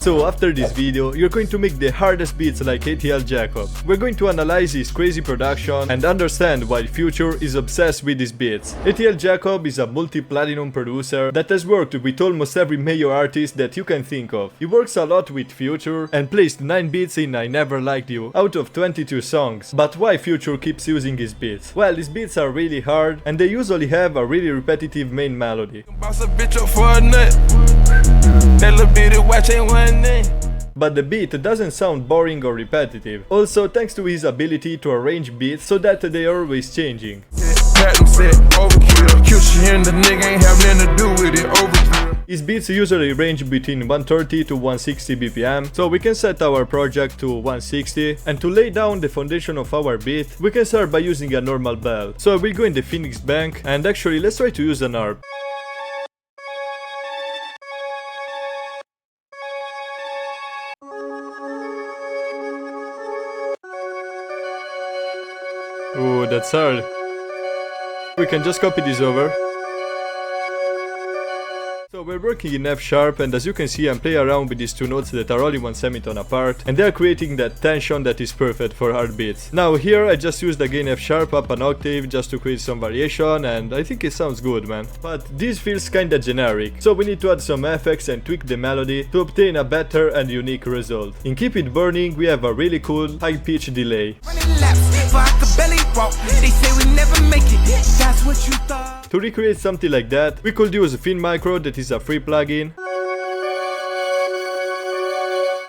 So after this video, you're going to make the hardest beats like ATL Jacob. We're going to analyze his crazy production and understand why Future is obsessed with his beats. ATL Jacob is a multi-platinum producer that has worked with almost every major artist that you can think of. He works a lot with Future and placed 9 beats in I Never Liked You out of 22 songs. But why Future keeps using his beats? Well, his beats are really hard and they usually have a really repetitive main melody. But the beat doesn't sound boring or repetitive. Also, thanks to his ability to arrange beats so that they are always changing. His beats usually range between 130 to 160 BPM, so we can set our project to 160, and to lay down the foundation of our beat, we can start by using a normal bell. So I will go in the Phoenix Bank, and actually let's try to use an harp. Ooh, that's hard. We can just copy this over. So we're working in F sharp, and as you can see I'm playing around with these two notes that are only one semitone apart, and they are creating that tension that is perfect for hard beats. Now here I just used again F sharp up an octave just to create some variation, and I think it sounds good, man. But this feels kinda generic, so we need to add some effects and tweak the melody to obtain a better and unique result. In Keep It Burning we have a really cool high pitch delay. To recreate something like that, we could use Fin Micro, that is a free plugin,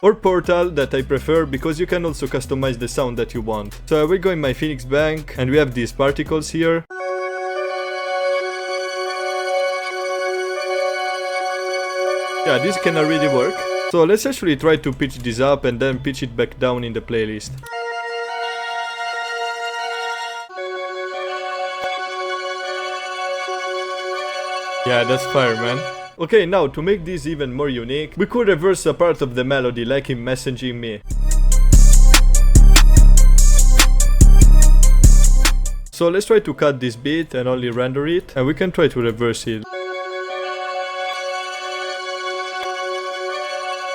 or Portal, that I prefer because you can also customize the sound that you want. So I will go in my Phoenix Bank and we have these particles here. Yeah, this can already work. So let's actually try to pitch this up and then pitch it back down in the playlist. Yeah, that's fire, man. Okay, now to make this even more unique, we could reverse a part of the melody like in Messaging Me. So let's try to cut this beat and only render it, and we can try to reverse it.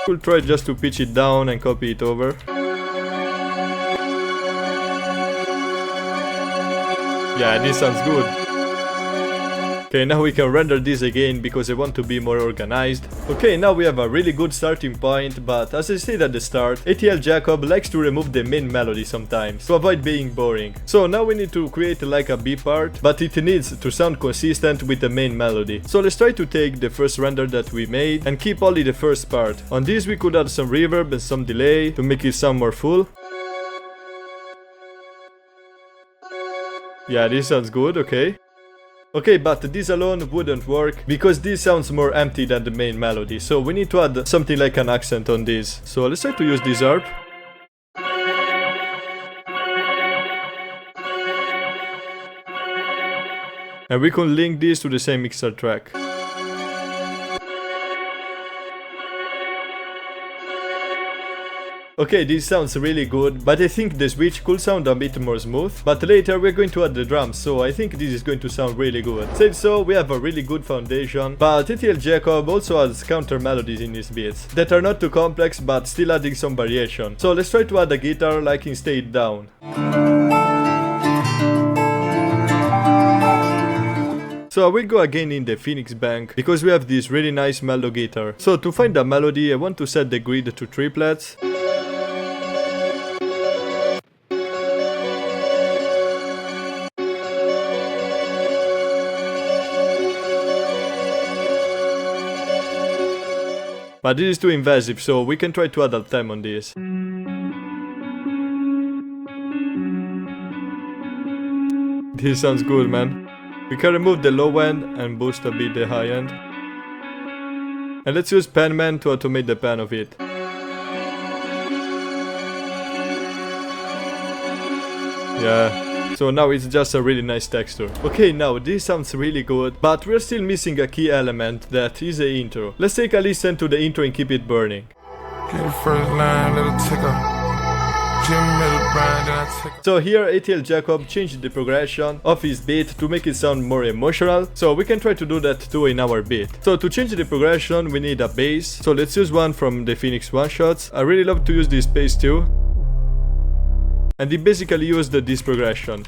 We'll try just to pitch it down and copy it over. Yeah, this sounds good. Okay, now we can render this again because I want to be more organized. Okay, now we have a really good starting point, but as I said at the start, ATL Jacob likes to remove the main melody sometimes, to avoid being boring. So now we need to create like a B part, but it needs to sound consistent with the main melody. So let's try to take the first render that we made and keep only the first part. On this we could add some reverb and some delay to make it sound more full. Yeah, this sounds good, okay. Okay, but this alone wouldn't work because this sounds more empty than the main melody, so we need to add something like an accent on this. So let's try to use this harp. And we can link this to the same mixer track. Okay, this sounds really good, but I think the switch could sound a bit more smooth, but later we're going to add the drums, so I think this is going to sound really good. Said so, we have a really good foundation, but ATL Jacob also adds counter melodies in his beats, that are not too complex but still adding some variation. So let's try to add a guitar like in Stay It Down. So I will go again in the Phoenix Bank, because we have this really nice mellow guitar. So to find a melody I want to set the grid to triplets. But this is too invasive, so we can try to add a time on this. This sounds good, man. We can remove the low end and boost a bit the high end. And let's use Penman to automate the pan of it. Yeah. So now it's just a really nice texture. Okay, now this sounds really good, but we're still missing a key element, that is the intro. Let's take a listen to the intro and Keep It Burning. Get the first line, little ticker. So here ATL Jacob changed the progression of his beat to make it sound more emotional, so we can try to do that too in our beat. So to change the progression we need a bass, so let's use one from the Phoenix one shots. I really love to use this bass too, and it basically used this progression.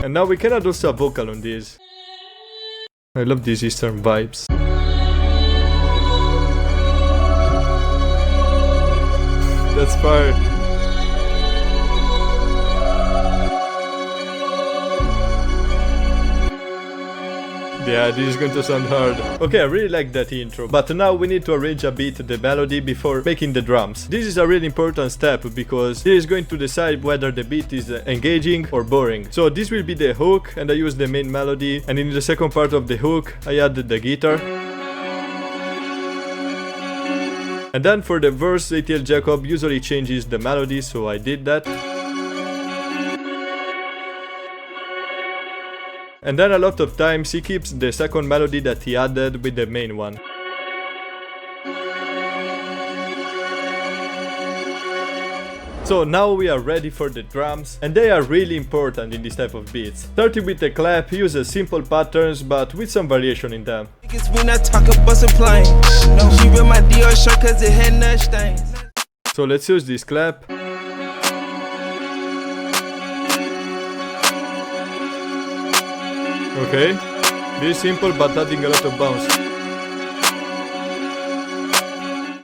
And now we can add also a vocal on this. I love these Eastern vibes. That's fire. Yeah, this is going to sound hard. Okay, I really like that intro, but now we need to arrange a bit the melody before making the drums. This is a really important step because it is going to decide whether the beat is engaging or boring. So this will be the hook, and I use the main melody, and in the second part of the hook I added the guitar. And then for the verse, ATL Jacob usually changes the melody, so I did that. And then a lot of times he keeps the second melody that he added with the main one. So now we are ready for the drums, and they are really important in this type of beats. Starting with the clap, he uses simple patterns but with some variation in them. So let's use this clap. Okay, very simple but adding a lot of bounce.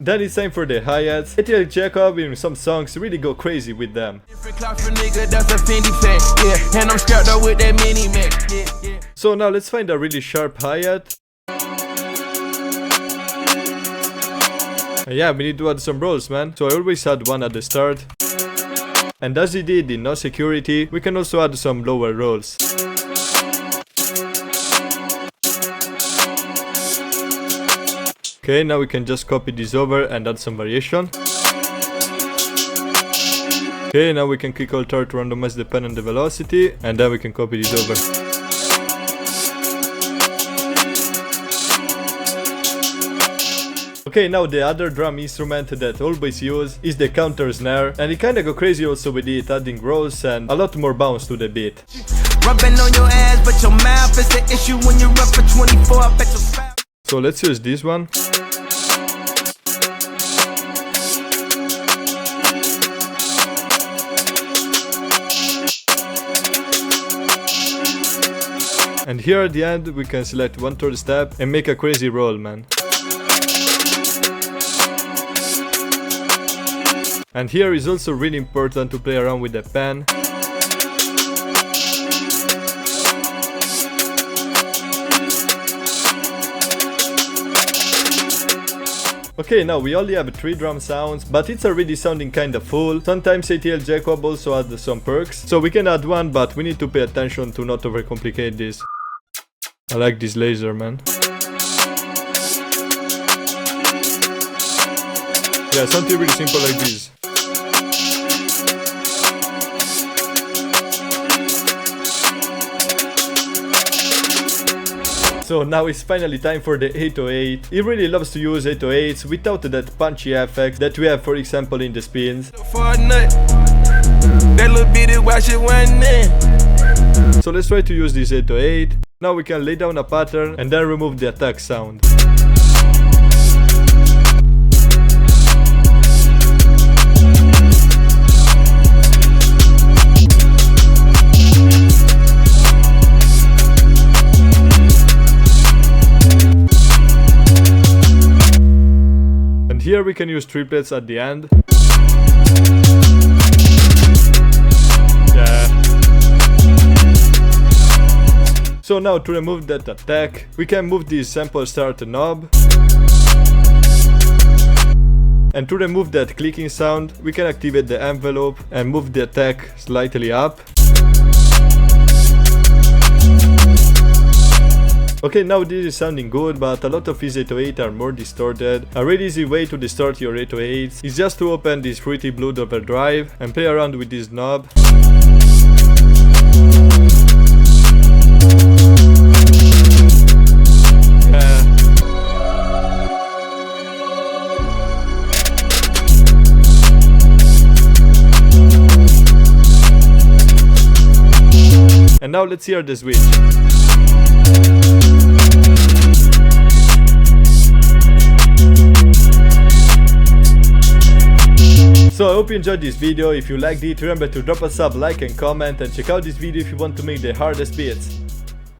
Then it's time for the hi-hats. ATL Jacob in some songs really go crazy with them. So now let's find a really sharp hi-hat. Yeah, we need to add some rolls, man. So I always add one at the start. And as he did in No Security, we can also add some lower rolls. Okay, now we can just copy this over and add some variation. Okay, now we can click Alt R to randomize the pen and the velocity, and then we can copy this over. Okay, now the other drum instrument that I always use is the counter snare, and it kinda go crazy also with it, adding rolls and a lot more bounce to the beat. Rubbing on your ass, but your mouth is the issue when you're up for 24. I bet your spouse. So let's use this one. And here at the end we can select 1/3 step and make a crazy roll, man. And here is also really important to play around with the pen. Okay, now we only have 3 drum sounds, but it's already sounding kinda full. Sometimes ATL Jacob also adds some perks, so we can add one, but we need to pay attention to not overcomplicate this. I like this laser, man. Yeah, something really simple like this. So now it's finally time for the 808. He really loves to use 808s without that punchy effect that we have, for example, in the spins. So let's try to use this 808. Now we can lay down a pattern and then remove the attack sound. Here we can use triplets at the end. Yeah. So now to remove that attack, we can move this sample start knob. And to remove that clicking sound, we can activate the envelope and move the attack slightly up. Okay, now this is sounding good, but a lot of his 808 are more distorted. A really easy way to distort your 808s is just to open this Fruity Blood Overdrive and play around with this knob. And now let's hear the switch. So I hope you enjoyed this video. If you liked it, remember to drop a sub, like and comment, and check out this video if you want to make the hardest beats.